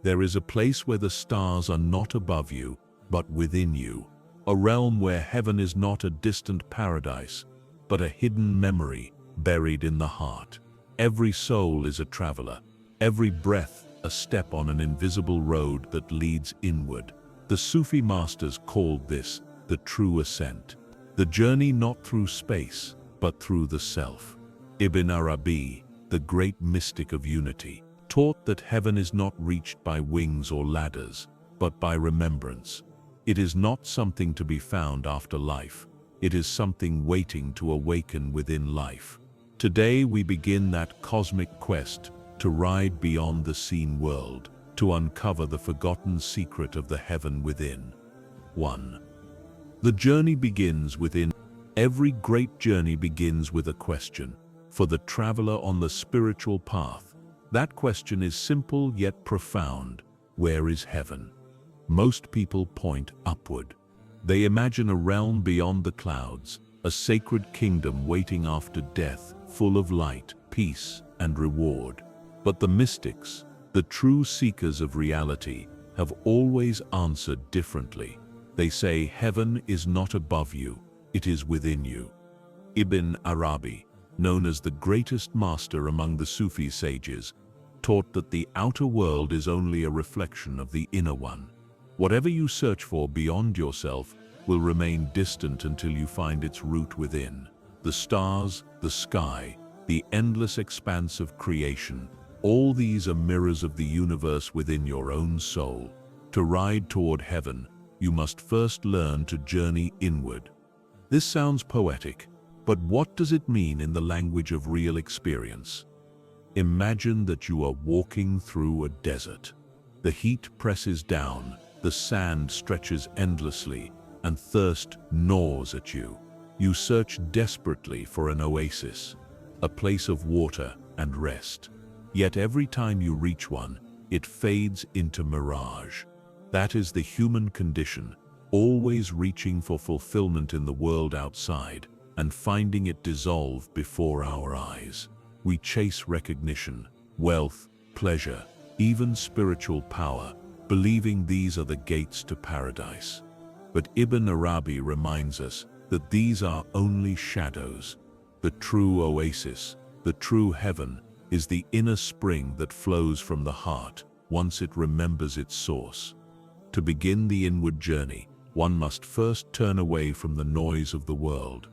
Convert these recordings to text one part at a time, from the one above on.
There is a place where the stars are not above you, but within you. A realm where heaven is not a distant paradise, but a hidden memory buried in the heart. Every soul is a traveler, every breath a step on an invisible road that leads inward. The Sufi masters called this the true ascent, the journey not through space, but through the self. Ibn Arabi, the great mystic of unity, taught that heaven is not reached by wings or ladders, but by remembrance. It is not something to be found after life. It is something waiting to awaken within life. Today we begin that cosmic quest to ride beyond the seen world, to uncover the forgotten secret of the heaven within. 1. The journey begins within. Every great journey begins with a question. For the traveler on the spiritual path, that question is simple yet profound. Where is heaven? Most people point upward. They imagine a realm beyond the clouds, a sacred kingdom waiting after death, full of light, peace, and reward. But the mystics, the true seekers of reality, have always answered differently. They say heaven is not above you, it is within you. Ibn Arabi, known as the greatest master among the Sufi sages, taught that the outer world is only a reflection of the inner one. Whatever you search for beyond yourself will remain distant until you find its root within. The stars, the sky, the endless expanse of creation, all these are mirrors of the universe within your own soul. To ride toward heaven, you must first learn to journey inward. This sounds poetic, but what does it mean in the language of real experience? Imagine that you are walking through a desert. The heat presses down, the sand stretches endlessly, and thirst gnaws at you. You search desperately for an oasis, a place of water and rest. Yet every time you reach one, it fades into mirage. That is the human condition, always reaching for fulfillment in the world outside and finding it dissolve before our eyes. We chase recognition, wealth, pleasure, even spiritual power, believing these are the gates to paradise. But Ibn Arabi reminds us that these are only shadows. The true oasis, the true heaven, is the inner spring that flows from the heart once it remembers its source. To begin the inward journey, one must first turn away from the noise of the world.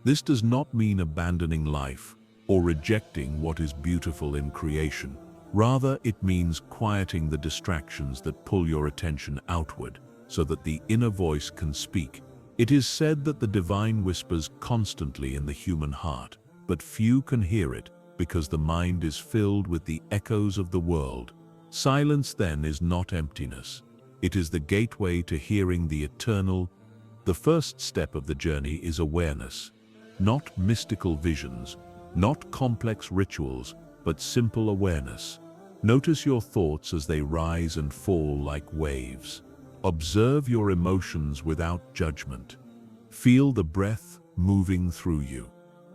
This does not mean abandoning life or rejecting what is beautiful in creation. Rather, it means quieting the distractions that pull your attention outward so that the inner voice can speak. It is said that the divine whispers constantly in the human heart, but few can hear it because the mind is filled with the echoes of the world. Silence then is not emptiness. It is the gateway to hearing the eternal. The first step of the journey is awareness. Not mystical visions, not complex rituals, but simple awareness. Notice your thoughts as they rise and fall like waves. Observe your emotions without judgment. Feel the breath moving through you.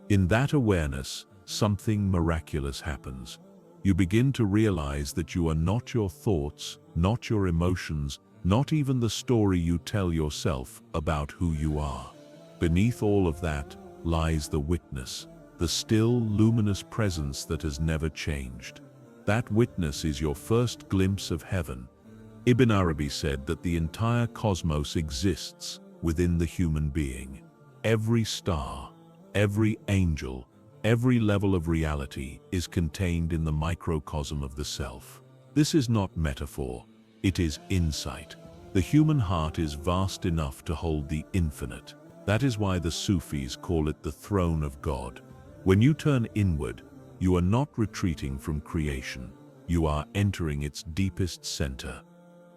In that awareness, something miraculous happens. You begin to realize that you are not your thoughts, not your emotions, not even the story you tell yourself about who you are. Beneath all of that lies the witness, the still, luminous presence that has never changed. That witness is your first glimpse of heaven. Ibn Arabi said that the entire cosmos exists within the human being. Every star, every angel, every level of reality is contained in the microcosm of the self. This is not metaphor, it is insight. The human heart is vast enough to hold the infinite. That is why the Sufis call it the throne of God. When you turn inward, you are not retreating from creation. You are entering its deepest center.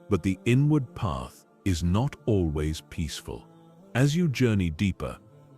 But the inward path is not always peaceful. As you journey deeper,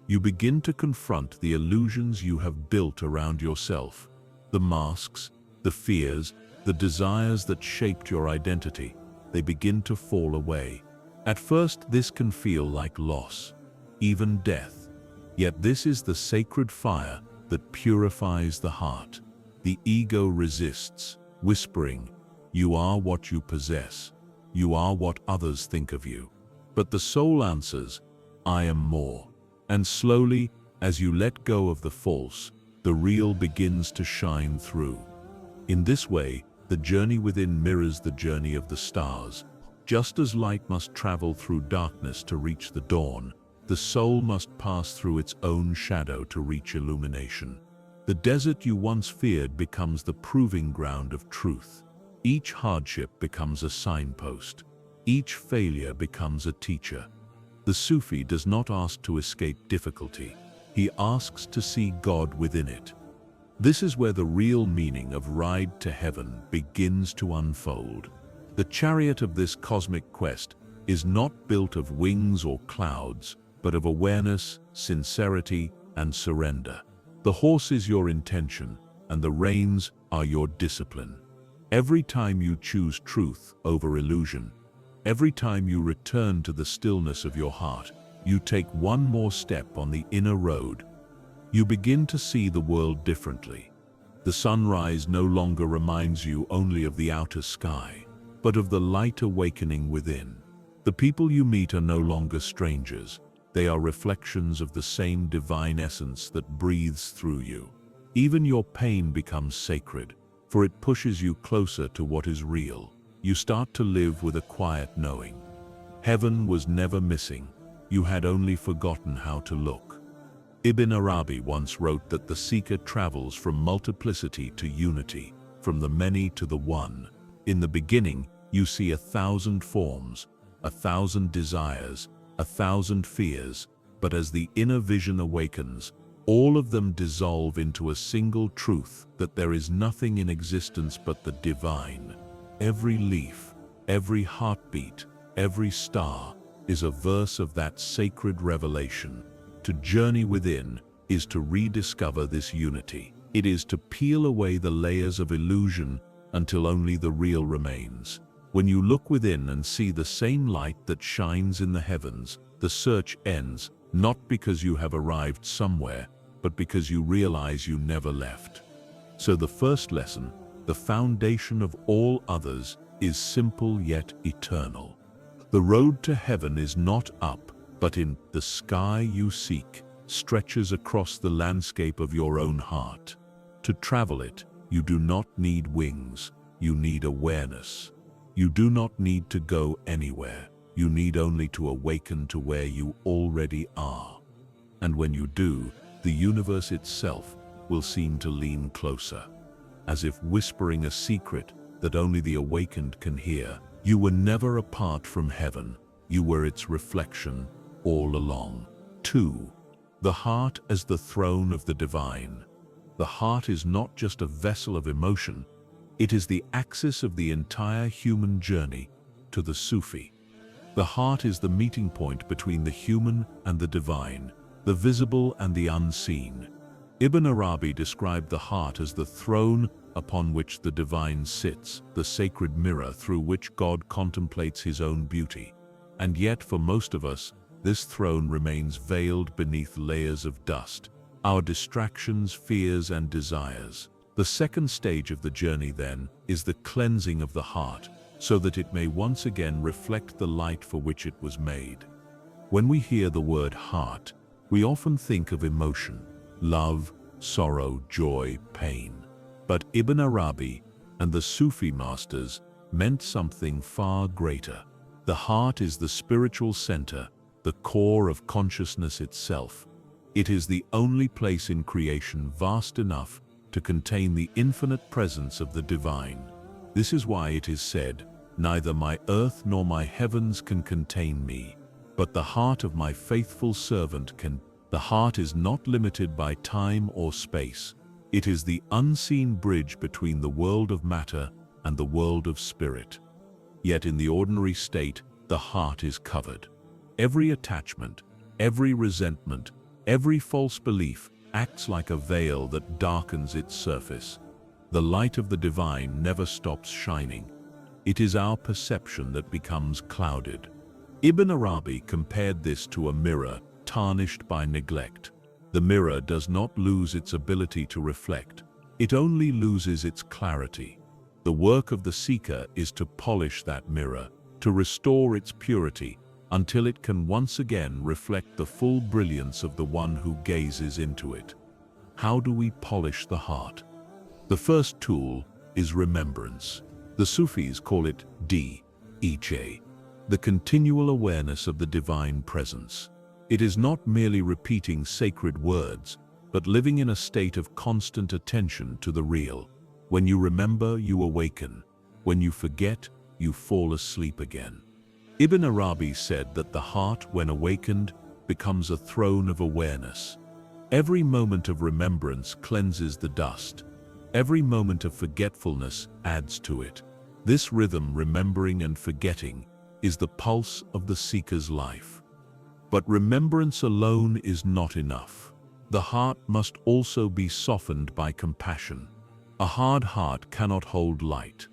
you begin to confront the illusions you have built around yourself, the masks, the fears, the desires that shaped your identity. They begin to fall away. At first, this can feel like loss, even death. Yet this is the sacred fire that purifies the heart. The ego resists, whispering, You are what you possess. You are what others think of you. But the soul answers, I am more. And slowly, as you let go of the false, the real begins to shine through. In this way, the journey within mirrors the journey of the stars. Just as light must travel through darkness to reach the dawn, the soul must pass through its own shadow to reach illumination. The desert you once feared becomes the proving ground of truth. Each hardship becomes a signpost. Each failure becomes a teacher. The Sufi does not ask to escape difficulty. He asks to see God within it. This is where the real meaning of Ride to Heaven begins to unfold. The chariot of this cosmic quest is not built of wings or clouds, but of awareness, sincerity, and surrender. The horse is your intention, and the reins are your discipline. Every time you choose truth over illusion, every time you return to the stillness of your heart, you take one more step on the inner road. You begin to see the world differently. The sunrise no longer reminds you only of the outer sky, but of the light awakening within. The people you meet are no longer strangers. They are reflections of the same divine essence that breathes through you. Even your pain becomes sacred, for it pushes you closer to what is real. You start to live with a quiet knowing. Heaven was never missing. You had only forgotten how to look. Ibn Arabi once wrote that the seeker travels from multiplicity to unity, from the many to the one. In the beginning, you see 1,000 forms, 1,000 desires, 1,000 fears, but as the inner vision awakens, all of them dissolve into a single truth that there is nothing in existence but the divine. Every leaf, every heartbeat, every star is a verse of that sacred revelation. To journey within is to rediscover this unity. It is to peel away the layers of illusion until only the real remains. When you look within and see the same light that shines in the heavens, the search ends, not because you have arrived somewhere, but because you realize you never left. So the first lesson, the foundation of all others, is simple yet eternal. The road to heaven is not up, but in the sky you seek, stretches across the landscape of your own heart. To travel it, you do not need wings, you need awareness. You do not need to go anywhere, you need only to awaken to where you already are. And when you do, the universe itself will seem to lean closer, as if whispering a secret that only the awakened can hear. You were never apart from heaven, you were its reflection all along. 2. The heart as the throne of the divine. The heart is not just a vessel of emotion, it is the axis of the entire human journey to the Sufi. The heart is the meeting point between the human and the divine, the visible and the unseen. Ibn Arabi described the heart as the throne upon which the divine sits, the sacred mirror through which God contemplates his own beauty. And yet, for most of us, this throne remains veiled beneath layers of dust, our distractions, fears, and desires. The second stage of the journey, then, is the cleansing of the heart, so that it may once again reflect the light for which it was made. When we hear the word heart, we often think of emotion, love, sorrow, joy, pain. But Ibn Arabi and the Sufi masters meant something far greater. The heart is the spiritual center, the core of consciousness itself. It is the only place in creation vast enough to contain the infinite presence of the divine. This is why it is said, "Neither my earth nor my heavens can contain me, but the heart of my faithful servant can." The heart is not limited by time or space. It is the unseen bridge between the world of matter and the world of spirit. Yet in the ordinary state, the heart is covered. Every attachment, every resentment, every false belief acts like a veil that darkens its surface. The light of the divine never stops shining. It is our perception that becomes clouded. Ibn Arabi compared this to a mirror tarnished by neglect. The mirror does not lose its ability to reflect, it only loses its clarity. The work of the seeker is to polish that mirror, to restore its purity, until it can once again reflect the full brilliance of the one who gazes into it. How do we polish the heart? The first tool is remembrance. The Sufis call it D-E-J, the continual awareness of the divine presence. It is not merely repeating sacred words, but living in a state of constant attention to the real. When you remember, you awaken. When you forget, you fall asleep again. Ibn Arabi said that the heart, when awakened, becomes a throne of awareness. Every moment of remembrance cleanses the dust. Every moment of forgetfulness adds to it. This rhythm, remembering and forgetting, is the pulse of the seeker's life. But remembrance alone is not enough. The heart must also be softened by compassion. A hard heart cannot hold light.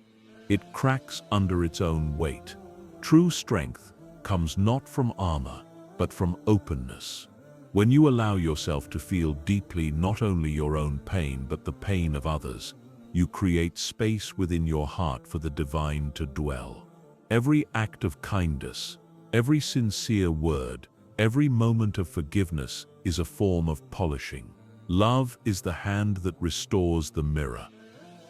It cracks under its own weight. True strength comes not from armor, but from openness. When you allow yourself to feel deeply not only your own pain, but the pain of others, you create space within your heart for the divine to dwell. Every act of kindness, every sincere word, every moment of forgiveness is a form of polishing. Love is the hand that restores the mirror.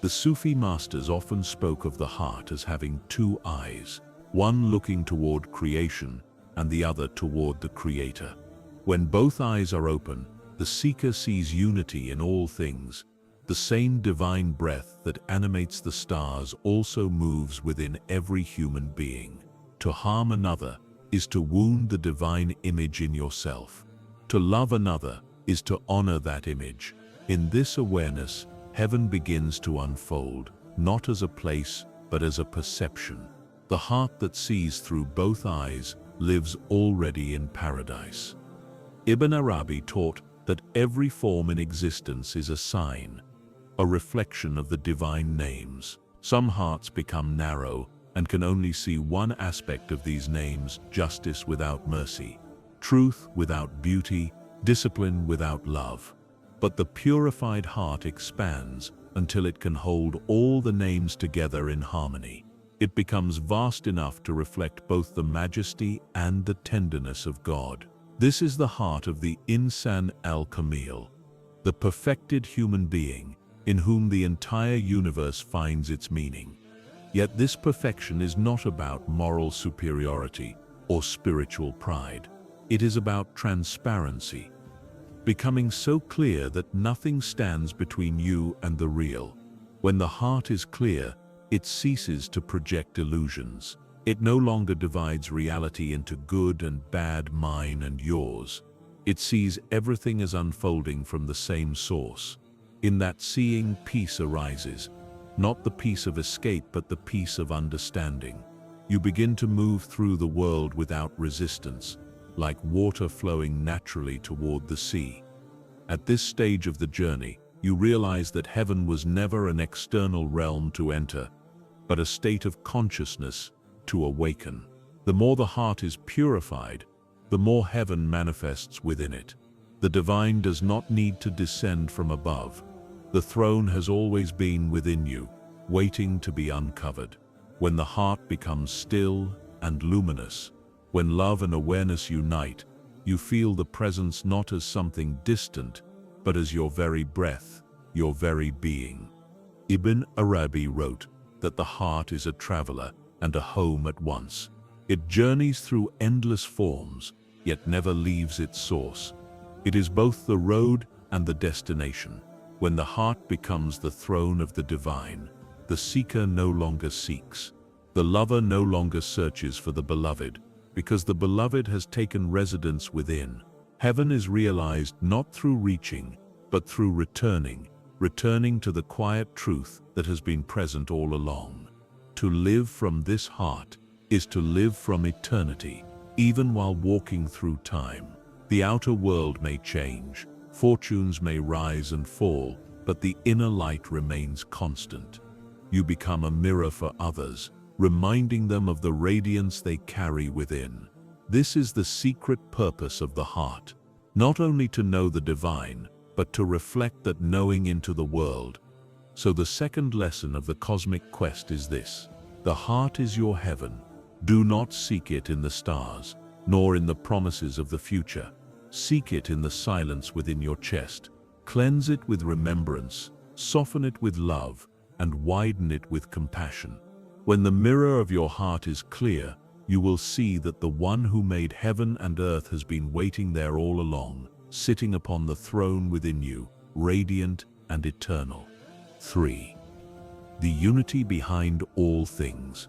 The Sufi masters often spoke of the heart as having two eyes, one looking toward creation and the other toward the Creator. When both eyes are open, the seeker sees unity in all things. The same divine breath that animates the stars also moves within every human being. To harm another is to wound the divine image in yourself. To love another is to honor that image. In this awareness, heaven begins to unfold, not as a place, but as a perception. The heart that sees through both eyes lives already in paradise. Ibn Arabi taught that every form in existence is a sign, a reflection of the divine names. Some hearts become narrow and can only see one aspect of these names: justice without mercy, truth without beauty, discipline without love. But the purified heart expands until it can hold all the names together in harmony. It becomes vast enough to reflect both the majesty and the tenderness of God. This is the heart of the Insan al-Kamil, the perfected human being, in whom the entire universe finds its meaning. Yet this perfection is not about moral superiority or spiritual pride. It is about transparency, becoming so clear that nothing stands between you and the real. When the heart is clear, it ceases to project illusions. It no longer divides reality into good and bad, mine and yours. It sees everything as unfolding from the same source. In that seeing, peace arises, not the peace of escape, but the peace of understanding. You begin to move through the world without resistance, like water flowing naturally toward the sea. At this stage of the journey, you realize that heaven was never an external realm to enter, but a state of consciousness to awaken. The more the heart is purified, the more heaven manifests within it. The divine does not need to descend from above. The throne has always been within you, waiting to be uncovered. When the heart becomes still and luminous, when love and awareness unite, you feel the presence not as something distant, but as your very breath, your very being. Ibn Arabi wrote that the heart is a traveler and a home at once. It journeys through endless forms, yet never leaves its source. It is both the road and the destination. When the heart becomes the throne of the divine, the seeker no longer seeks. The lover no longer searches for the beloved, because the beloved has taken residence within. Heaven is realized not through reaching, but through returning to the quiet truth that has been present all along. To live from this heart is to live from eternity, even while walking through time. The outer world may change, fortunes may rise and fall, but the inner light remains constant. You become a mirror for others, reminding them of the radiance they carry within. This is the secret purpose of the heart, not only to know the divine, but to reflect that knowing into the world. So the second lesson of the cosmic quest is this: the heart is your heaven. Do not seek it in the stars, nor in the promises of the future. Seek it in the silence within your chest. Cleanse it with remembrance, soften it with love, and widen it with compassion. When the mirror of your heart is clear, you will see that the one who made heaven and earth has been waiting there all along, sitting upon the throne within you, radiant and eternal. 3. The unity behind all things.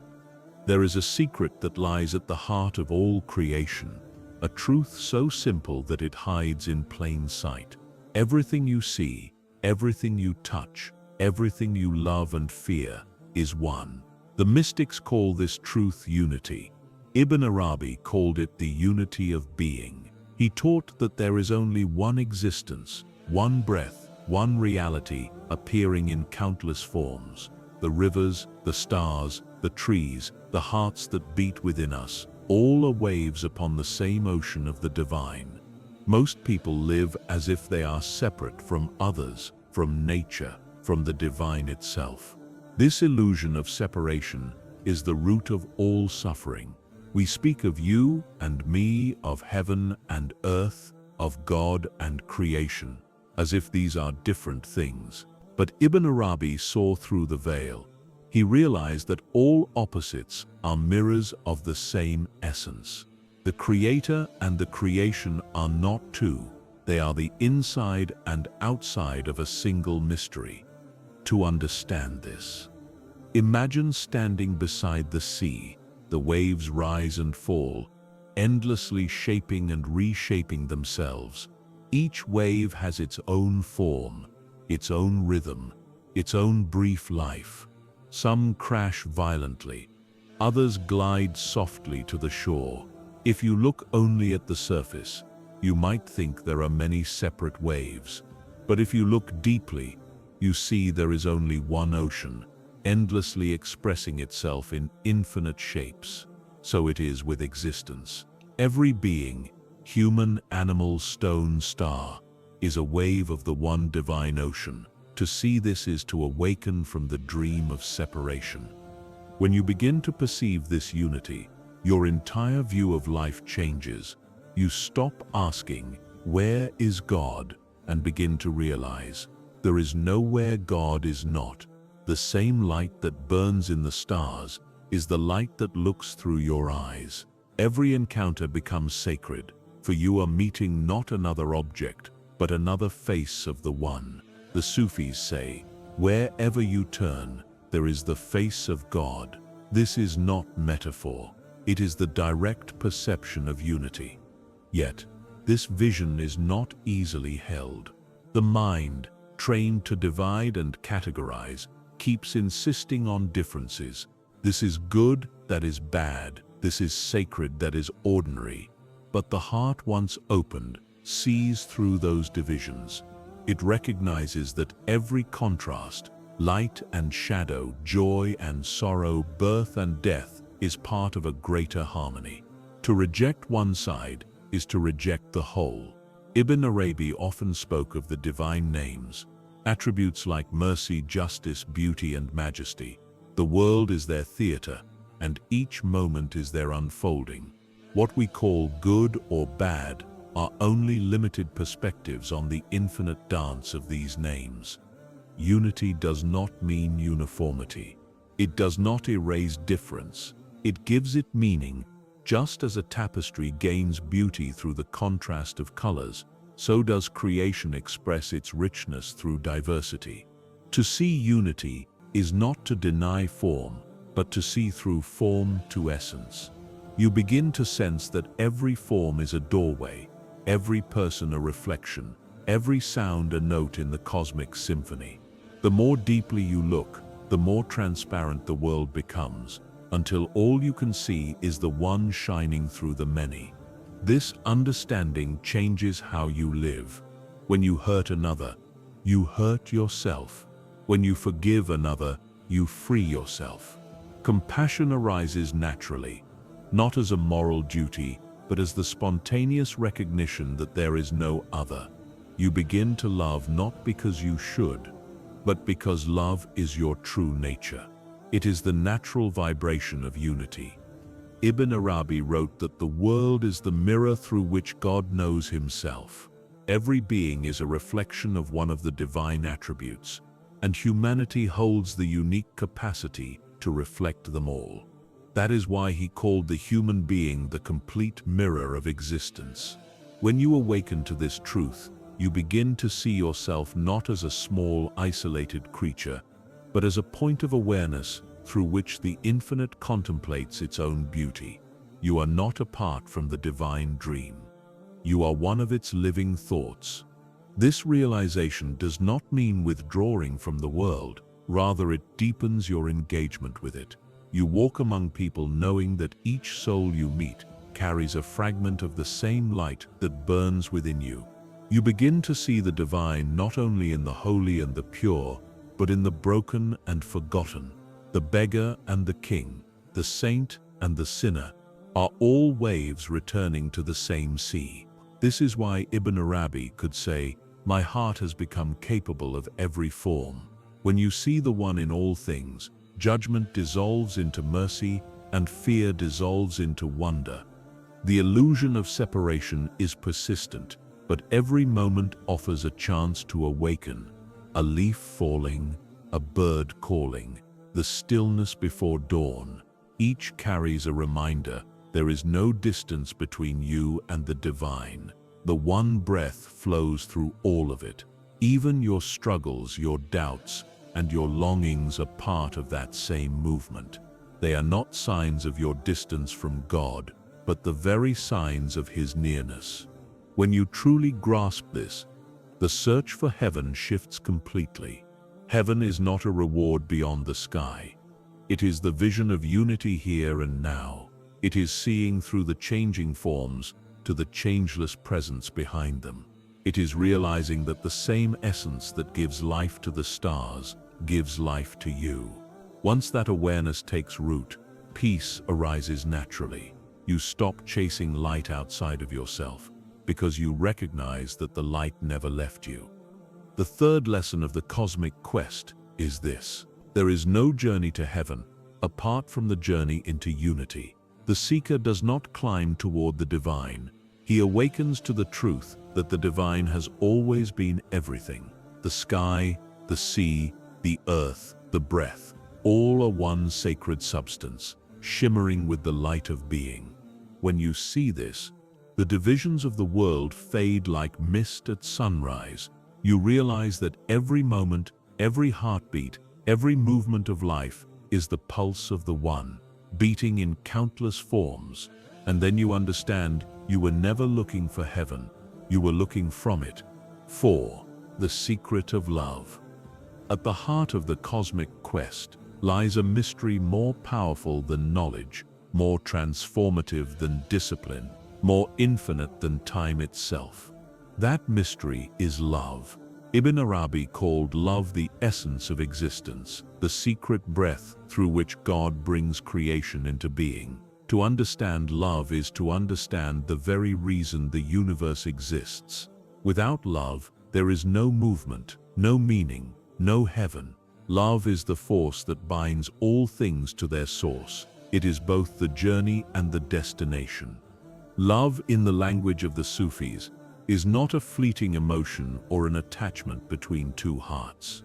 There is a secret that lies at the heart of all creation, a truth so simple that it hides in plain sight. Everything you see, everything you touch, everything you love and fear is one. The mystics call this truth unity. Ibn Arabi called it the unity of being. He taught that there is only one existence, one breath, one reality appearing in countless forms. The rivers, the stars, the trees, the hearts that beat within us, all are waves upon the same ocean of the divine. Most people live as if they are separate from others, from nature, from the divine itself. This illusion of separation is the root of all suffering. We speak of you and me, of heaven and earth, of God and creation, as if these are different things. But Ibn Arabi saw through the veil. He realized that all opposites are mirrors of the same essence. The Creator and the creation are not two. They are the inside and outside of a single mystery. To understand this, imagine standing beside the sea. The waves rise and fall, endlessly shaping and reshaping themselves. Each wave has its own form, its own rhythm, its own brief life. Some crash violently, others glide softly to the shore. If you look only at the surface, you might think there are many separate waves. But if you look deeply, you see there is only one ocean, endlessly expressing itself in infinite shapes. So it is with existence. Every being, human, animal, stone, star, is a wave of the one divine ocean. To see this is to awaken from the dream of separation. When you begin to perceive this unity, your entire view of life changes. You stop asking, "Where is God?" and begin to realize, there is nowhere God is not. The same light that burns in the stars is the light that looks through your eyes. Every encounter becomes sacred, for you are meeting not another object, but another face of the One. The Sufis say, wherever you turn, there is the face of God. This is not metaphor. It is the direct perception of unity. Yet, this vision is not easily held. The mind, trained to divide and categorize, keeps insisting on differences. This is good, that is bad. This is sacred, that is ordinary. But the heart, once opened, sees through those divisions. It recognizes that every contrast, light and shadow, joy and sorrow, birth and death, is part of a greater harmony. To reject one side is to reject the whole. Ibn Arabi often spoke of the divine names, attributes like mercy, justice, beauty, and majesty. The world is their theater, and each moment is their unfolding. What we call good or bad are only limited perspectives on the infinite dance of these names. Unity does not mean uniformity. It does not erase difference. It gives it meaning. Just as a tapestry gains beauty through the contrast of colors, so does creation express its richness through diversity. To see unity is not to deny form, but to see through form to essence. You begin to sense that every form is a doorway, every person a reflection, every sound a note in the cosmic symphony. The more deeply you look, the more transparent the world becomes, until all you can see is the one shining through the many. This understanding changes how you live. When you hurt another, you hurt yourself. When you forgive another, you free yourself. Compassion arises naturally, not as a moral duty, but as the spontaneous recognition that there is no other. You begin to love not because you should, but because love is your true nature. It is the natural vibration of unity. Ibn Arabi wrote that the world is the mirror through which God knows himself. Every being is a reflection of one of the divine attributes, and humanity holds the unique capacity to reflect them all. That is why he called the human being the complete mirror of existence. When you awaken to this truth, you begin to see yourself not as a small, isolated creature, but as a point of awareness through which the infinite contemplates its own beauty. You are not apart from the divine dream. You are one of its living thoughts. This realization does not mean withdrawing from the world, rather it deepens your engagement with it. You walk among people knowing that each soul you meet carries a fragment of the same light that burns within you. You begin to see the divine not only in the holy and the pure, but in the broken and forgotten. The beggar and the king, the saint and the sinner, are all waves returning to the same sea. This is why Ibn Arabi could say, "My heart has become capable of every form." When you see the one in all things, judgment dissolves into mercy and fear dissolves into wonder. The illusion of separation is persistent, but every moment offers a chance to awaken. A leaf falling, a bird calling, the stillness before dawn, each carries a reminder there is no distance between you and the divine. The one breath flows through all of it. Even your struggles, your doubts, and your longings are part of that same movement. They are not signs of your distance from God, but the very signs of His nearness. When you truly grasp this, the search for heaven shifts completely. Heaven is not a reward beyond the sky. It is the vision of unity here and now. It is seeing through the changing forms to the changeless presence behind them. It is realizing that the same essence that gives life to the stars gives life to you. Once that awareness takes root, peace arises naturally. You stop chasing light outside of yourself because you recognize that the light never left you. The third lesson of the cosmic quest is this: there is no journey to heaven apart from the journey into unity. The seeker does not climb toward the divine. He awakens to the truth that the divine has always been everything. The sky, the sea, the earth, the breath, all are one sacred substance, shimmering with the light of being. When you see this, the divisions of the world fade like mist at sunrise. You realize that every moment, every heartbeat, every movement of life is the pulse of the One, beating in countless forms. And then you understand you were never looking for heaven, you were looking from it. 4. The secret of love. At the heart of the cosmic quest lies a mystery more powerful than knowledge, more transformative than discipline, more infinite than time itself. That mystery is love. Ibn Arabi called love the essence of existence, the secret breath through which God brings creation into being. To understand love is to understand the very reason the universe exists. Without love, there is no movement, no meaning, no heaven. Love is the force that binds all things to their source. It is both the journey and the destination. Love, in the language of the Sufis, is not a fleeting emotion or an attachment between two hearts.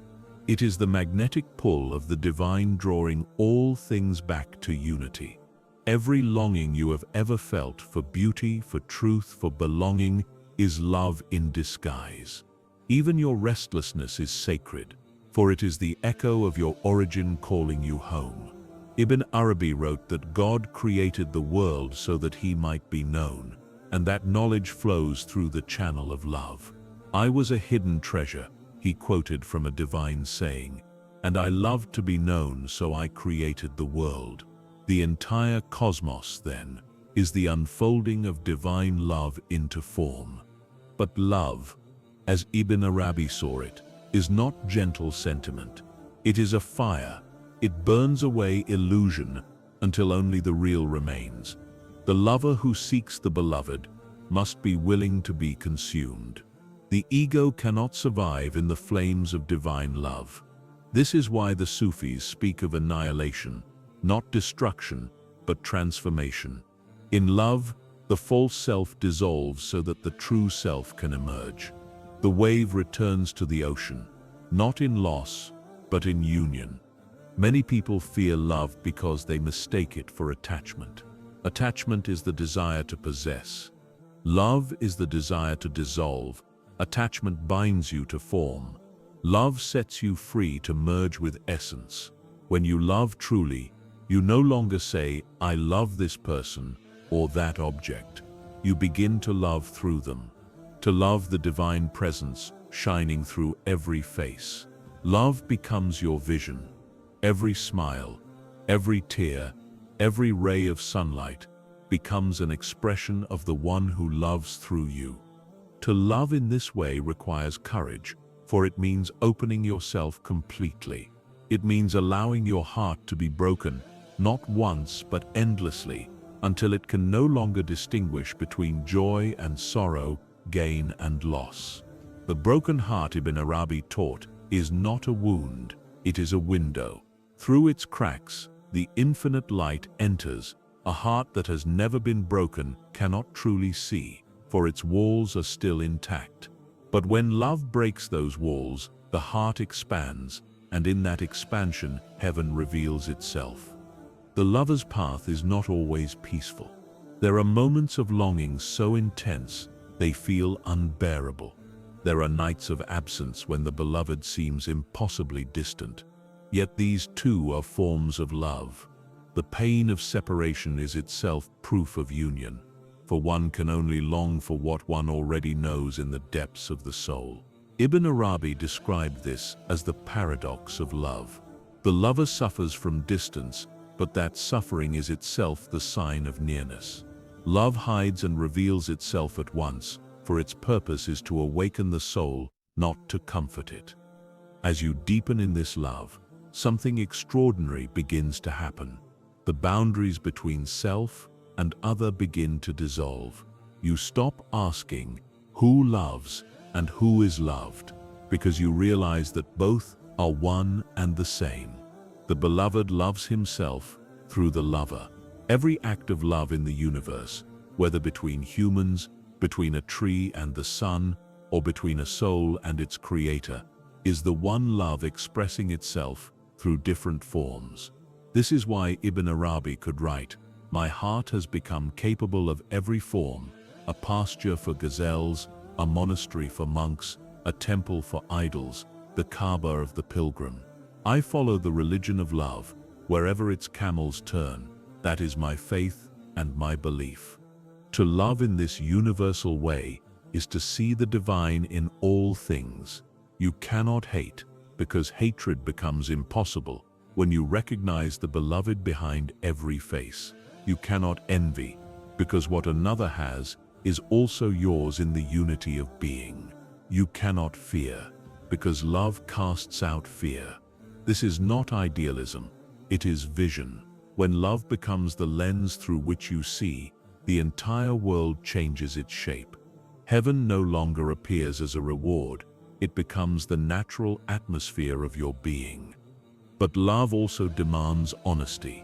It is the magnetic pull of the divine drawing all things back to unity. Every longing you have ever felt for beauty, for truth, for belonging is love in disguise. Even your restlessness is sacred, for it is the echo of your origin calling you home. Ibn Arabi wrote that God created the world so that He might be known, and that knowledge flows through the channel of love. "I was a hidden treasure," he quoted from a divine saying, "and I loved to be known, so I created the world." The entire cosmos, then, is the unfolding of divine love into form. But love, as Ibn Arabi saw it, is not gentle sentiment. It is a fire. It burns away illusion until only the real remains. The lover who seeks the beloved must be willing to be consumed. The ego cannot survive in the flames of divine love. This is why the Sufis speak of annihilation, not destruction, but transformation. In love, the false self dissolves so that the true self can emerge. The wave returns to the ocean, not in loss, but in union. Many people fear love because they mistake it for attachment. Attachment is the desire to possess. Love is the desire to dissolve. Attachment binds you to form. Love sets you free to merge with essence. When you love truly, you no longer say, "I love this person," or that object. You begin to love through them, to love the divine presence shining through every face. Love becomes your vision. Every smile, every tear, every ray of sunlight becomes an expression of the one who loves through you. To love in this way requires courage, for it means opening yourself completely. It means allowing your heart to be broken, not once but endlessly, until it can no longer distinguish between joy and sorrow, gain and loss. The broken heart, Ibn Arabi taught, is not a wound, it is a window. Through its cracks, the infinite light enters. A heart that has never been broken cannot truly see, for its walls are still intact. But when love breaks those walls, the heart expands, and in that expansion, heaven reveals itself. The lover's path is not always peaceful. There are moments of longing so intense, they feel unbearable. There are nights of absence when the beloved seems impossibly distant. Yet these too are forms of love. The pain of separation is itself proof of union, for one can only long for what one already knows in the depths of the soul. Ibn Arabi described this as the paradox of love. The lover suffers from distance, but that suffering is itself the sign of nearness. Love hides and reveals itself at once, for its purpose is to awaken the soul, not to comfort it. As you deepen in this love, something extraordinary begins to happen. The boundaries between self and other begin to dissolve. You stop asking who loves and who is loved, because you realize that both are one and the same. The beloved loves himself through the lover. Every act of love in the universe, whether between humans, between a tree and the sun, or between a soul and its creator, is the one love expressing itself through different forms. This is why Ibn Arabi could write, "My heart has become capable of every form, a pasture for gazelles, a monastery for monks, a temple for idols, the Kaaba of the pilgrim. I follow the religion of love, wherever its camels turn. That is my faith and my belief." To love in this universal way is to see the divine in all things. You cannot hate, because hatred becomes impossible when you recognize the beloved behind every face. You cannot envy, because what another has is also yours in the unity of being. You cannot fear, because love casts out fear. This is not idealism, it is vision. When love becomes the lens through which you see, the entire world changes its shape. Heaven no longer appears as a reward, it becomes the natural atmosphere of your being. But love also demands honesty.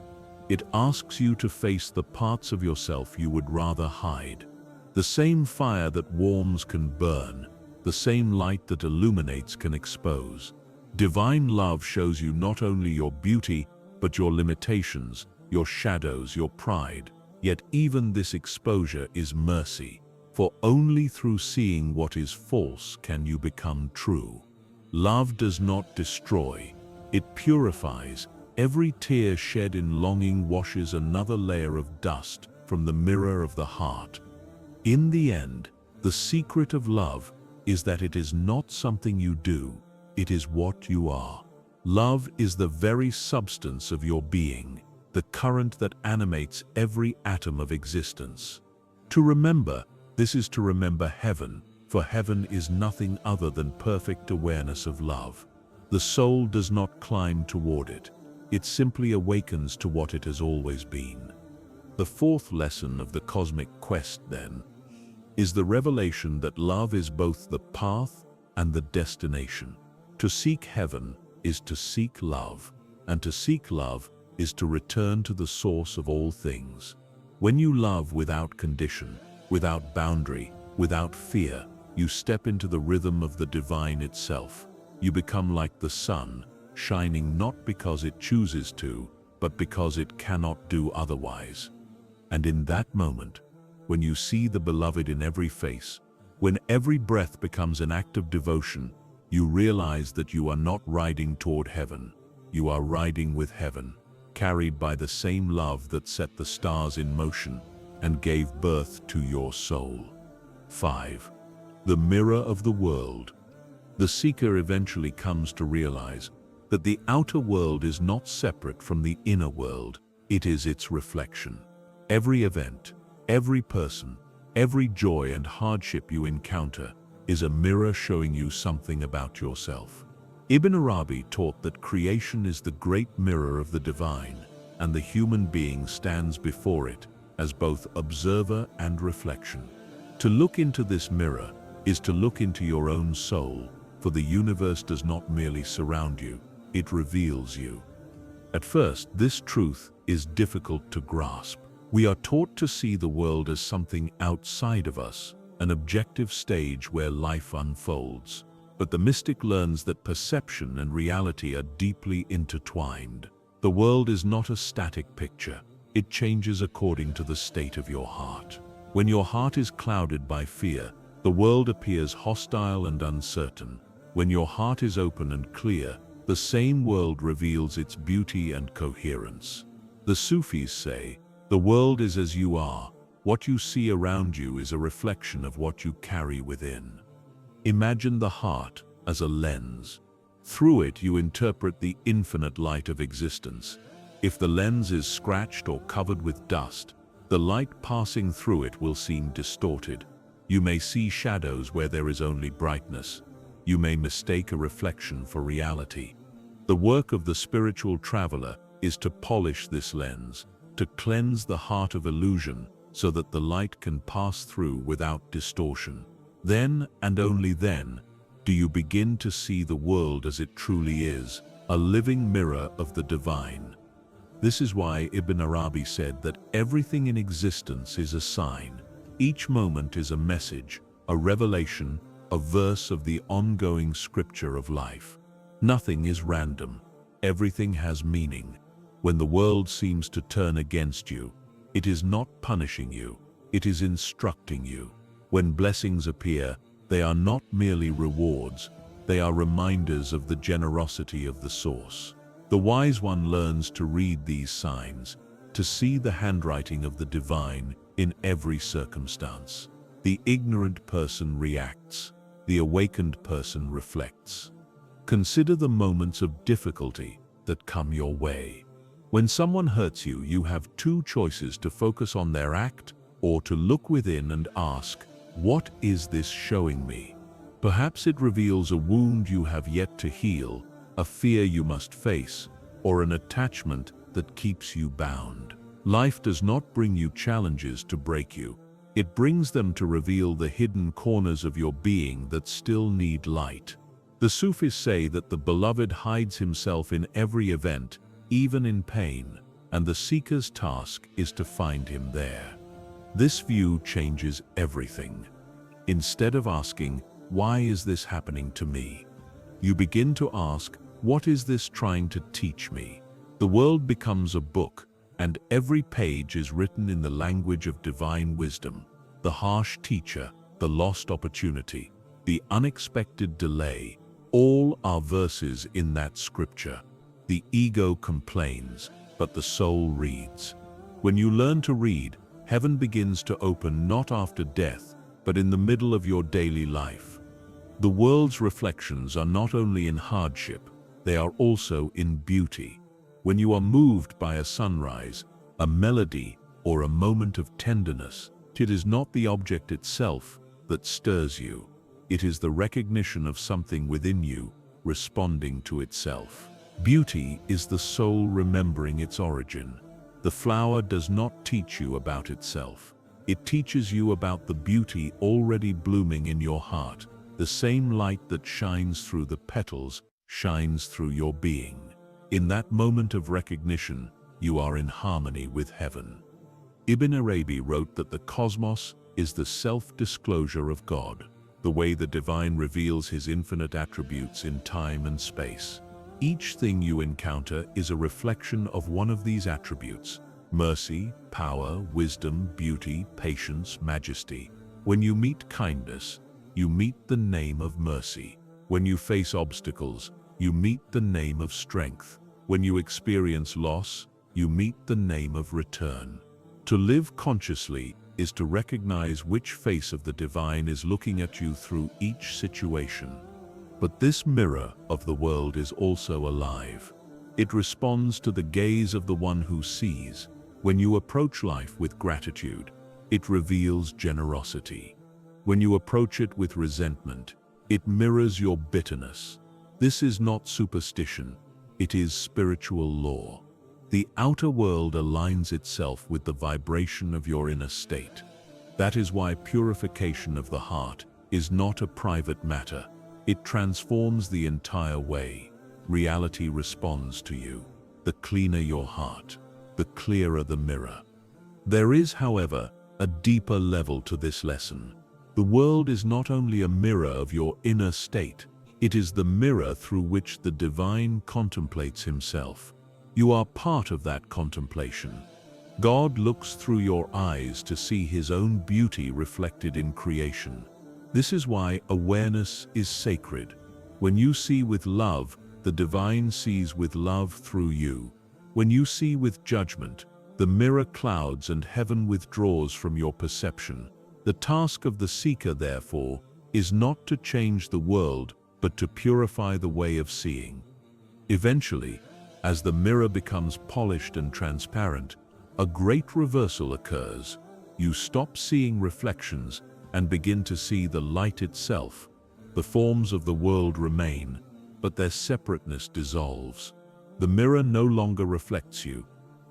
It asks you to face the parts of yourself you would rather hide. The same fire that warms can burn, the same light that illuminates can expose. Divine love shows you not only your beauty, but your limitations, your shadows, your pride. Yet even this exposure is mercy, for only through seeing what is false can you become true. Love does not destroy, it purifies. Every tear shed in longing washes another layer of dust from the mirror of the heart. In the end, the secret of love is that it is not something you do, it is what you are. Love is the very substance of your being, the current that animates every atom of existence. To remember this is to remember heaven, for heaven is nothing other than perfect awareness of love. The soul does not climb toward it, it simply awakens to what it has always been. The fourth lesson of the cosmic quest, then, is the revelation that love is both the path and the destination. To seek heaven, is to seek love, and to seek love is to return to the source of all things. When you love without condition, without boundary, without fear, you step into the rhythm of the divine itself. You become like the sun, shining not because it chooses to, but because it cannot do otherwise. And in that moment, when you see the beloved in every face, when every breath becomes an act of devotion, you realize that you are not riding toward heaven. You are riding with heaven, carried by the same love that set the stars in motion and gave birth to your soul. 5. The mirror of the world. The seeker eventually comes to realize that the outer world is not separate from the inner world. It is its reflection. Every event, every person, every joy and hardship you encounter is a mirror showing you something about yourself. Ibn Arabi taught that creation is the great mirror of the divine, and the human being stands before it as both observer and reflection. To look into this mirror is to look into your own soul, for the universe does not merely surround you, it reveals you. At first, this truth is difficult to grasp. We are taught to see the world as something outside of us, an objective stage where life unfolds. But the mystic learns that perception and reality are deeply intertwined. The world is not a static picture. It changes according to the state of your heart. When your heart is clouded by fear, the world appears hostile and uncertain. When your heart is open and clear, the same world reveals its beauty and coherence. The Sufis say, "The world is as you are. What you see around you is a reflection of what you carry within." Imagine the heart as a lens. Through it you interpret the infinite light of existence. If the lens is scratched or covered with dust, the light passing through it will seem distorted. You may see shadows where there is only brightness. You may mistake a reflection for reality. The work of the spiritual traveler is to polish this lens, to cleanse the heart of illusion so that the light can pass through without distortion. Then, and only then, do you begin to see the world as it truly is, a living mirror of the divine. This is why Ibn Arabi said that everything in existence is a sign. Each moment is a message, a revelation, a verse of the ongoing scripture of life. Nothing is random. Everything has meaning. When the world seems to turn against you, it is not punishing you, it is instructing you. When blessings appear, they are not merely rewards, they are reminders of the generosity of the source. The wise one learns to read these signs, to see the handwriting of the divine in every circumstance. The ignorant person reacts, the awakened person reflects. Consider the moments of difficulty that come your way. When someone hurts you, you have two choices: to focus on their act or to look within and ask, "What is this showing me?" Perhaps it reveals a wound you have yet to heal, a fear you must face, or an attachment that keeps you bound. Life does not bring you challenges to break you. It brings them to reveal the hidden corners of your being that still need light. The Sufis say that the beloved hides himself in every event, even in pain, and the seeker's task is to find him there. This view changes everything. Instead of asking, "Why is this happening to me?" you begin to ask, "What is this trying to teach me?" The world becomes a book, and every page is written in the language of divine wisdom. The harsh teacher, the lost opportunity, the unexpected delay, all are verses in that scripture. The ego complains, but the soul reads. When you learn to read, heaven begins to open not after death, but in the middle of your daily life. The world's reflections are not only in hardship, they are also in beauty. When you are moved by a sunrise, a melody, or a moment of tenderness, it is not the object itself that stirs you. It is the recognition of something within you responding to itself. Beauty is the soul remembering its origin. The flower does not teach you about itself. It teaches you about the beauty already blooming in your heart. The same light that shines through the petals shines through your being. In that moment of recognition, you are in harmony with heaven. Ibn Arabi wrote that the cosmos is the self-disclosure of God, the way the divine reveals his infinite attributes in time and space. Each thing you encounter is a reflection of one of these attributes: mercy, power, wisdom, beauty, patience, majesty. When you meet kindness, you meet the name of mercy. When you face obstacles, you meet the name of strength. When you experience loss, you meet the name of return. To live consciously is to recognize which face of the divine is looking at you through each situation. But this mirror of the world is also alive. It responds to the gaze of the one who sees. When you approach life with gratitude, it reveals generosity. When you approach it with resentment, it mirrors your bitterness. This is not superstition, it is spiritual law. The outer world aligns itself with the vibration of your inner state. That is why purification of the heart is not a private matter. It transforms the entire way. Reality responds to you. The cleaner your heart, the clearer the mirror. There is, however, a deeper level to this lesson. The world is not only a mirror of your inner state, it is the mirror through which the divine contemplates himself. You are part of that contemplation. God looks through your eyes to see his own beauty reflected in creation. This is why awareness is sacred. When you see with love, the divine sees with love through you. When you see with judgment, the mirror clouds and heaven withdraws from your perception. The task of the seeker, therefore, is not to change the world, but to purify the way of seeing. Eventually, as the mirror becomes polished and transparent, a great reversal occurs. You stop seeing reflections and begin to see the light itself. The forms of the world remain, but their separateness dissolves. The mirror no longer reflects you,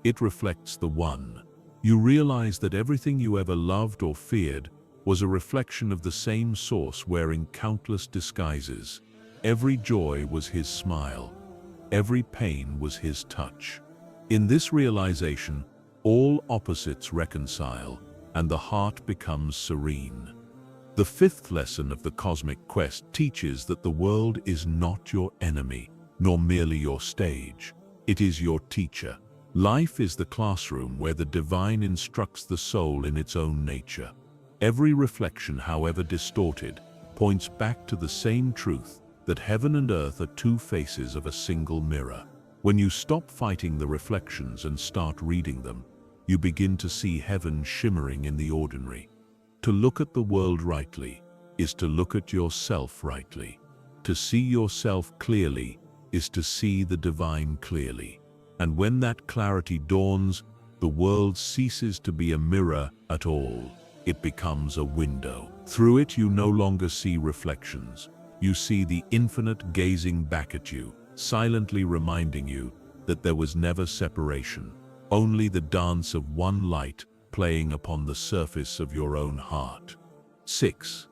it reflects the One. You realize that everything you ever loved or feared was a reflection of the same source wearing countless disguises. Every joy was his smile. Every pain was his touch. In this realization, all opposites reconcile, and the heart becomes serene. The fifth lesson of the cosmic quest teaches that the world is not your enemy, nor merely your stage. It is your teacher. Life is the classroom where the divine instructs the soul in its own nature. Every reflection, however distorted, points back to the same truth, that heaven and earth are two faces of a single mirror. When you stop fighting the reflections and start reading them, you begin to see heaven shimmering in the ordinary. To look at the world rightly is to look at yourself rightly. To see yourself clearly is to see the divine clearly. And when that clarity dawns, the world ceases to be a mirror at all. It becomes a window. Through it you no longer see reflections. You see the infinite gazing back at you, silently reminding you that there was never separation, only the dance of one light playing upon the surface of your own heart. 6.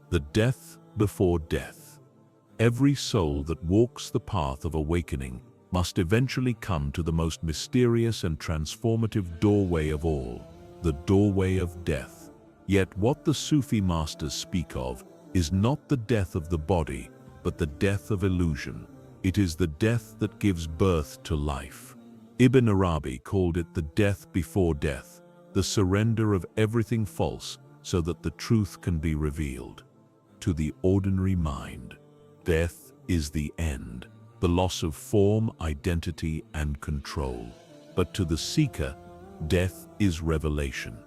The death before death. Every soul that walks the path of awakening must eventually come to the most mysterious and transformative doorway of all, the doorway of death. Yet what the Sufi masters speak of is not the death of the body, but the death of illusion. It is the death that gives birth to life. Ibn Arabi called it the death before death, the surrender of everything false so that the truth can be revealed. To the ordinary mind, death is the end, the loss of form, identity, and control. But to the seeker, death is revelation.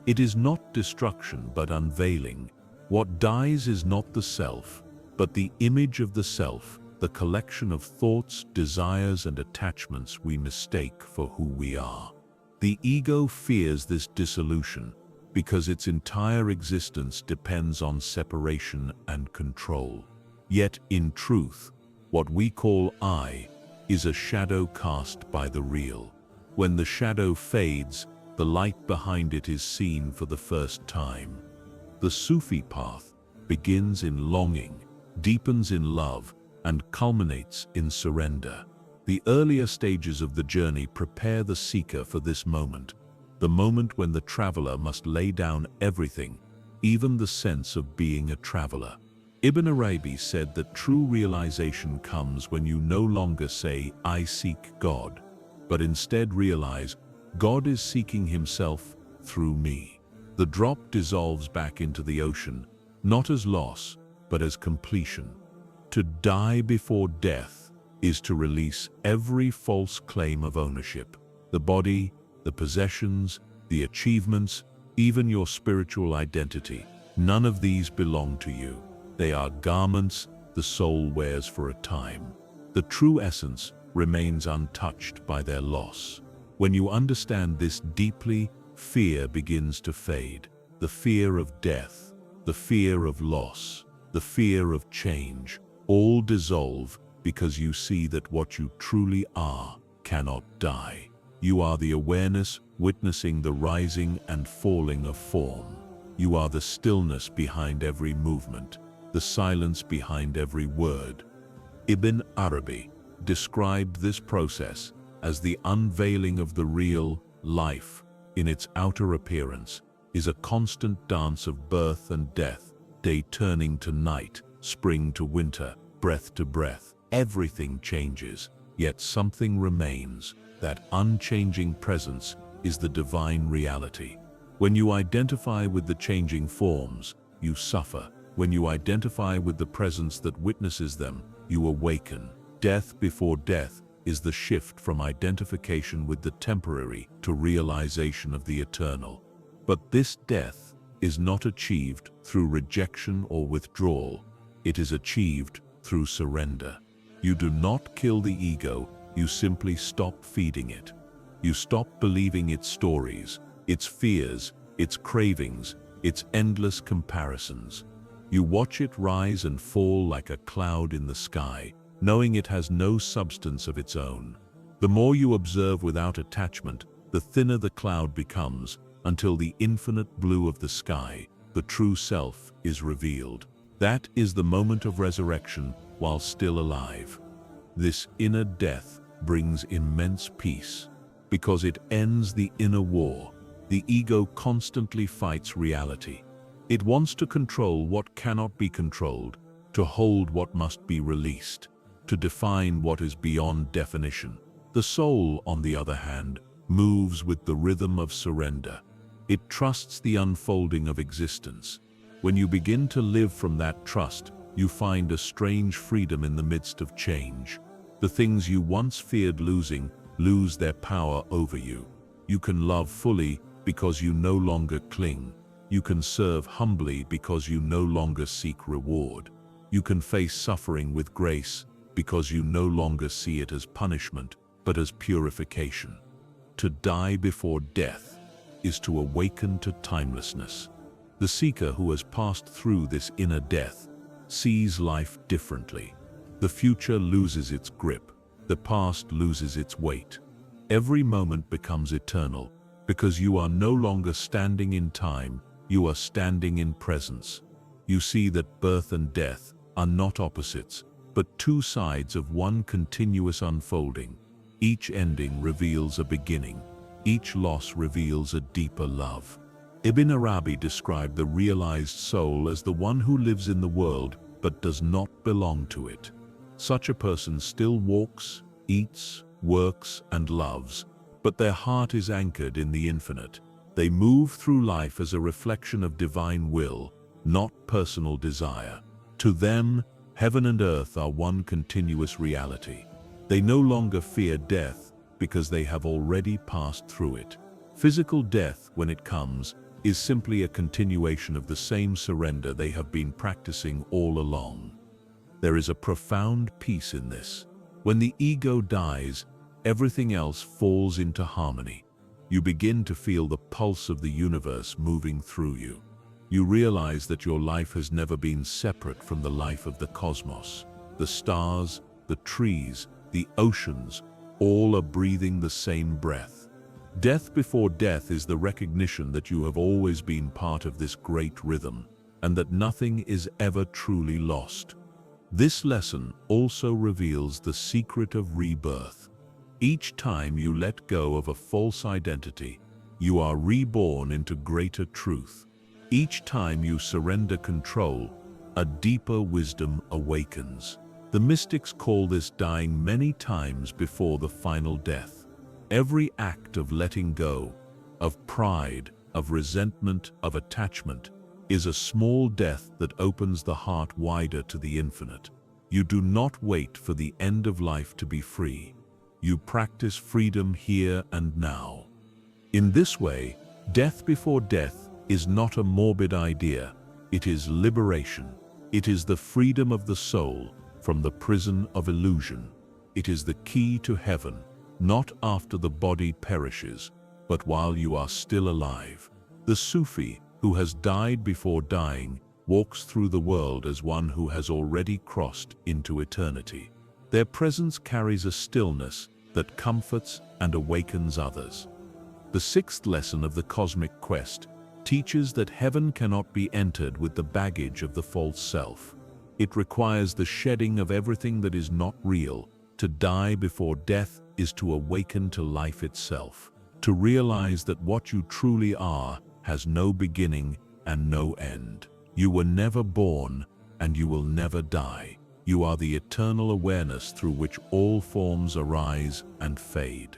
It is not destruction but unveiling. What dies is not the self, but the image of the self, the collection of thoughts, desires, and attachments we mistake for who we are. The ego fears this dissolution because its entire existence depends on separation and control. Yet, in truth, what we call I is a shadow cast by the real. When the shadow fades, the light behind it is seen for the first time. The Sufi path begins in longing, deepens in love, and culminates in surrender. The earlier stages of the journey prepare the seeker for this moment, the moment when the traveler must lay down everything, even the sense of being a traveler. Ibn Arabi said that true realization comes when you no longer say, "I seek God," but instead realize, "God is seeking himself through me." The drop dissolves back into the ocean, not as loss, but as completion. To die before death is to release every false claim of ownership. The body, the possessions, the achievements, even your spiritual identity. None of these belong to you. They are garments the soul wears for a time. The true essence remains untouched by their loss. When you understand this deeply, fear begins to fade. The fear of death, the fear of loss, the fear of change, all dissolve because you see that what you truly are cannot die. You are the awareness witnessing the rising and falling of form. You are the stillness behind every movement, the silence behind every word. Ibn Arabi described this process as the unveiling of the real. Life, in its outer appearance, is a constant dance of birth and death, day turning to night, spring to winter, breath to breath. Everything changes, yet something remains. That unchanging presence is the divine reality. When you identify with the changing forms, you suffer. When you identify with the presence that witnesses them, you awaken. Death before death is the shift from identification with the temporary to realization of the eternal. But this death is not achieved through rejection or withdrawal. It is achieved through surrender. You do not kill the ego, you simply stop feeding it. You stop believing its stories, its fears, its cravings, its endless comparisons. You watch it rise and fall like a cloud in the sky, knowing it has no substance of its own. The more you observe without attachment, the thinner the cloud becomes, until the infinite blue of the sky, the true self, is revealed. That is the moment of resurrection while still alive. This inner death brings immense peace, because it ends the inner war. The ego constantly fights reality. It wants to control what cannot be controlled, to hold what must be released, to define what is beyond definition. The soul, on the other hand, moves with the rhythm of surrender. It trusts the unfolding of existence. When you begin to live from that trust, you find a strange freedom in the midst of change. The things you once feared losing lose their power over you. You can love fully because you no longer cling. You can serve humbly because you no longer seek reward. You can face suffering with grace because you no longer see it as punishment, but as purification. To die before death is to awaken to timelessness. The seeker who has passed through this inner death sees life differently. The future loses its grip. The past loses its weight. Every moment becomes eternal, because you are no longer standing in time, you are standing in presence. You see that birth and death are not opposites, but two sides of one continuous unfolding. Each ending reveals a beginning. Each loss reveals a deeper love. Ibn Arabi described the realized soul as the one who lives in the world but does not belong to it. Such a person still walks, eats, works, and loves, but their heart is anchored in the infinite. They move through life as a reflection of divine will, not personal desire. To them, heaven and earth are one continuous reality. They no longer fear death because they have already passed through it. Physical death, when it comes, is simply a continuation of the same surrender they have been practicing all along. There is a profound peace in this. When the ego dies, everything else falls into harmony. You begin to feel the pulse of the universe moving through you. You realize that your life has never been separate from the life of the cosmos. The stars, the trees, the oceans, all are breathing the same breath. Death before death is the recognition that you have always been part of this great rhythm, and that nothing is ever truly lost. This lesson also reveals the secret of rebirth. Each time you let go of a false identity, you are reborn into greater truth. Each time you surrender control, a deeper wisdom awakens. The mystics call this dying many times before the final death. Every act of letting go, of pride, of resentment, of attachment, is a small death that opens the heart wider to the infinite. You do not wait for the end of life to be free. You practice freedom here and now. In this way, death before death is not a morbid idea. It is liberation. It is the freedom of the soul from the prison of illusion. It is the key to heaven, not after the body perishes, but while you are still alive. The Sufi, who has died before dying, walks through the world as one who has already crossed into eternity. Their presence carries a stillness that comforts and awakens others. The sixth lesson of the cosmic quest teaches that heaven cannot be entered with the baggage of the false self. It requires the shedding of everything that is not real. To die before death is to awaken to life itself, to realize that what you truly are has no beginning and no end. You were never born, and you will never die. You are the eternal awareness through which all forms arise and fade.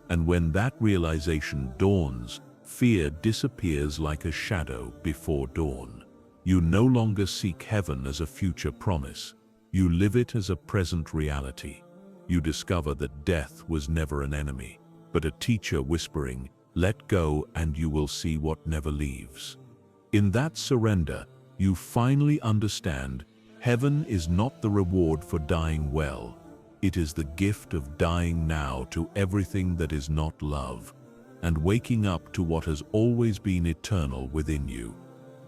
And when that realization dawns, fear disappears like a shadow before dawn. You no longer seek heaven as a future promise. You live it as a present reality. You discover that death was never an enemy, but a teacher whispering, "Let go and you will see what never leaves." In that surrender, you finally understand heaven is not the reward for dying well. It is the gift of dying now to everything that is not love, and waking up to what has always been eternal within you.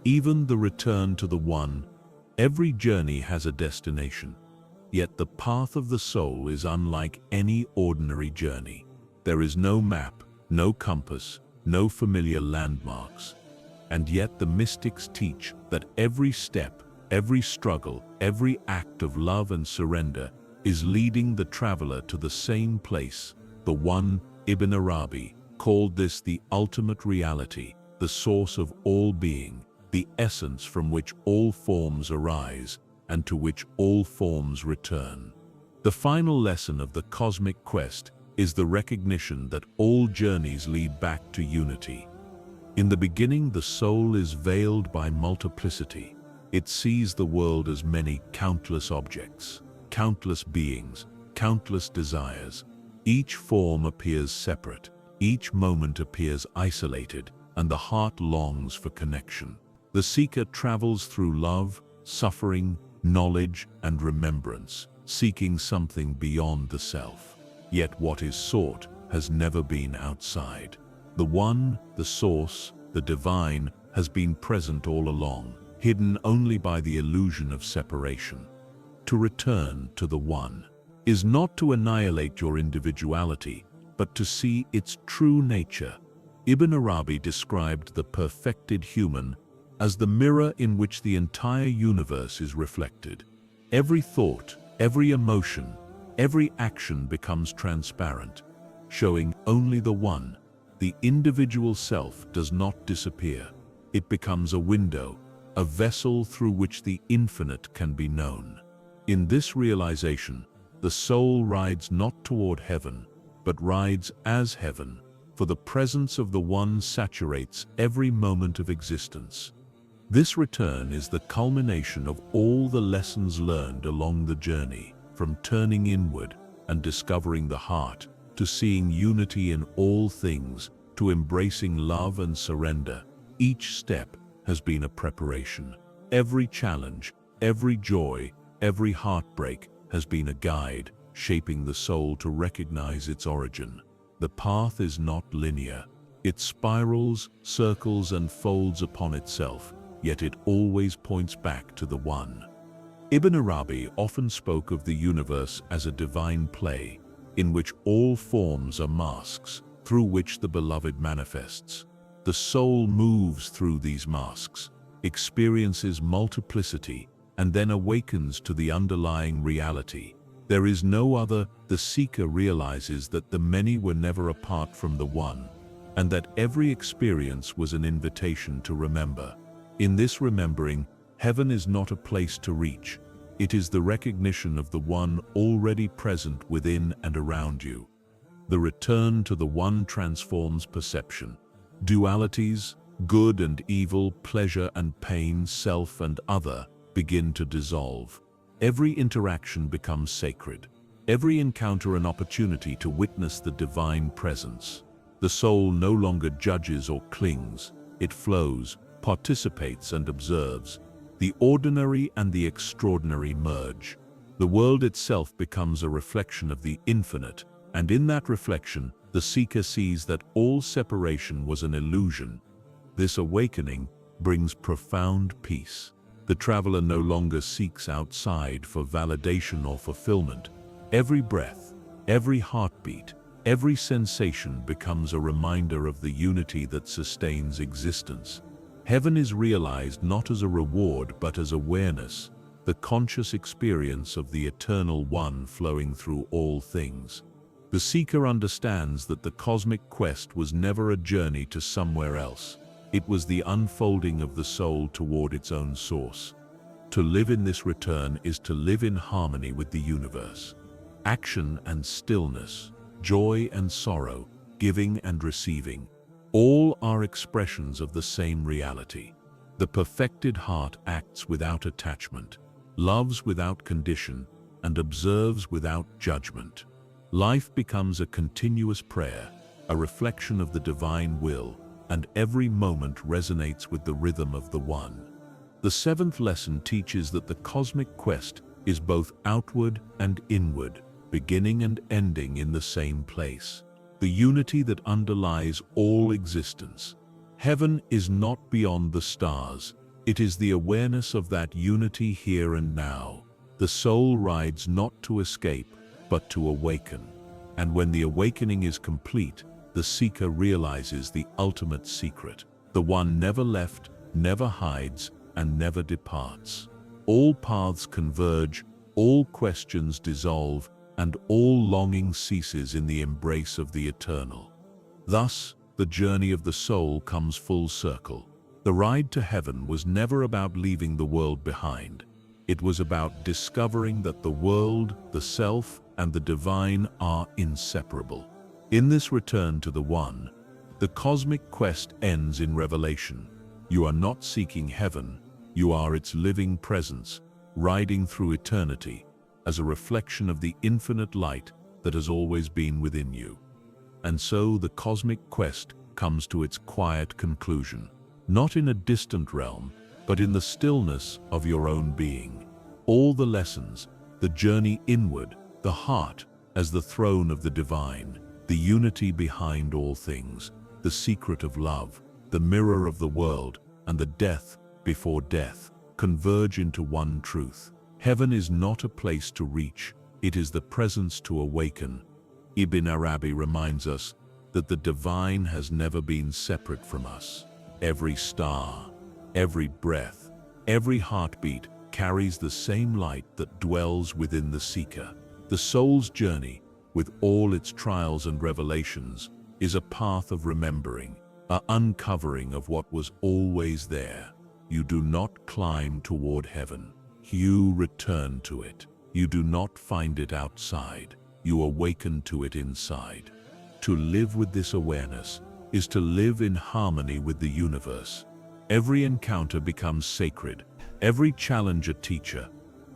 Even the return to the One, every journey has a destination. Yet the path of the soul is unlike any ordinary journey. There is no map, no compass, no familiar landmarks. And yet the mystics teach that every step, every struggle, every act of love and surrender is leading the traveler to the same place, the One. Ibn Arabi called this the ultimate reality, the source of all being, the essence from which all forms arise and to which all forms return. The final lesson of the cosmic quest is the recognition that all journeys lead back to unity. In the beginning, the soul is veiled by multiplicity. It sees the world as many countless objects, countless beings, countless desires. Each form appears separate, each moment appears isolated, and the heart longs for connection. The seeker travels through love, suffering, knowledge, and remembrance, seeking something beyond the self. Yet what is sought has never been outside. The One, the Source, the Divine, has been present all along, hidden only by the illusion of separation. To return to the One is not to annihilate your individuality, but to see its true nature. Ibn Arabi described the perfected human as the mirror in which the entire universe is reflected. Every thought, every emotion, every action becomes transparent, showing only the One. The individual self does not disappear. It becomes a window, a vessel through which the infinite can be known. In this realization, the soul rides not toward heaven, but rides as heaven, for the presence of the One saturates every moment of existence. This return is the culmination of all the lessons learned along the journey, from turning inward and discovering the heart, to seeing unity in all things, to embracing love and surrender. Each step has been a preparation. Every challenge, every joy, every heartbreak has been a guide, shaping the soul to recognize its origin. The path is not linear. It spirals, circles, and folds upon itself, yet it always points back to the One. Ibn Arabi often spoke of the universe as a divine play, in which all forms are masks, through which the beloved manifests. The soul moves through these masks, experiences multiplicity, and then awakens to the underlying reality. There is no other. The seeker realizes that the many were never apart from the one, and that every experience was an invitation to remember. In this remembering, heaven is not a place to reach. It is the recognition of the one already present within and around you. The return to the one transforms perception. Dualities, good and evil, pleasure and pain, self and other, begin to dissolve. Every interaction becomes sacred. Every encounter an opportunity to witness the divine presence. The soul no longer judges or clings. It flows, participates and observes. The ordinary and the extraordinary merge. The world itself becomes a reflection of the infinite, and in that reflection, the seeker sees that all separation was an illusion. This awakening brings profound peace. The traveler no longer seeks outside for validation or fulfillment. Every breath, every heartbeat, every sensation becomes a reminder of the unity that sustains existence. Heaven is realized not as a reward but as awareness, the conscious experience of the eternal one flowing through all things. The seeker understands that the cosmic quest was never a journey to somewhere else. It was the unfolding of the soul toward its own source. To live in this return is to live in harmony with the universe. Action and stillness, joy and sorrow, giving and receiving, all are expressions of the same reality. The perfected heart acts without attachment, loves without condition, and observes without judgment. Life becomes a continuous prayer, a reflection of the divine will, and every moment resonates with the rhythm of the one. The seventh lesson teaches that the cosmic quest is both outward and inward, beginning and ending in the same place. The unity that underlies all existence. Heaven is not beyond the stars. It is the awareness of that unity here and now. The soul rides not to escape, but to awaken. And when the awakening is complete, the seeker realizes the ultimate secret. The one never left, never hides, and never departs. All paths converge, all questions dissolve, and all longing ceases in the embrace of the eternal. Thus, the journey of the soul comes full circle. The ride to heaven was never about leaving the world behind. It was about discovering that the world, the self, and the divine are inseparable. In this return to the one, the cosmic quest ends in revelation. You are not seeking heaven, you are its living presence, riding through eternity, as a reflection of the infinite light that has always been within you. And so the cosmic quest comes to its quiet conclusion, not in a distant realm, but in the stillness of your own being. All the lessons, the journey inward, the heart as the throne of the divine, the unity behind all things, the secret of love, the mirror of the world, and the death before death, converge into one truth. Heaven is not a place to reach, it is the presence to awaken. Ibn Arabi reminds us that the divine has never been separate from us. Every star, every breath, every heartbeat carries the same light that dwells within the seeker. The soul's journey, with all its trials and revelations, is a path of remembering, an uncovering of what was always there. You do not climb toward heaven. You return to it. You do not find it outside. You awaken to it inside. To live with this awareness is to live in harmony with the universe. Every encounter becomes sacred, every challenge a teacher,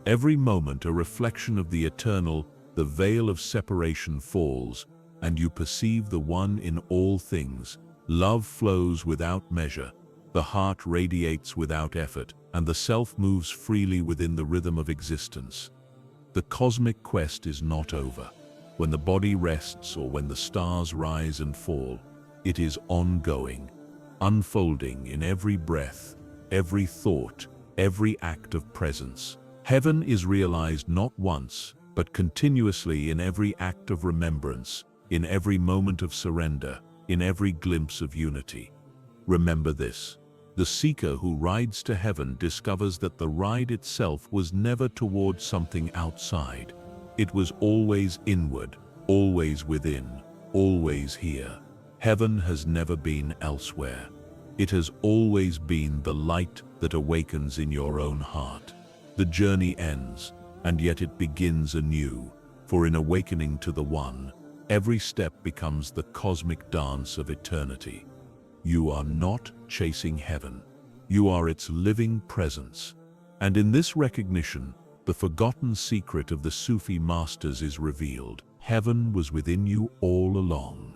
every moment a reflection of the eternal. The veil of separation falls, and you perceive the one in all things. Love flows without measure, the heart radiates without effort, and the self moves freely within the rhythm of existence. The cosmic quest is not over. When the body rests or when the stars rise and fall, it is ongoing, unfolding in every breath, every thought, every act of presence. Heaven is realized not once, but continuously in every act of remembrance, in every moment of surrender, in every glimpse of unity. Remember this: The seeker who rides to heaven discovers that the ride itself was never toward something outside. It was always inward, always within, always here. Heaven has never been elsewhere. It has always been the light that awakens in your own heart. The journey ends, and yet it begins anew, for in awakening to the One, every step becomes the cosmic dance of eternity. You are not chasing heaven. You are its living presence. And in this recognition, the forgotten secret of the Sufi masters is revealed. Heaven was within you all along.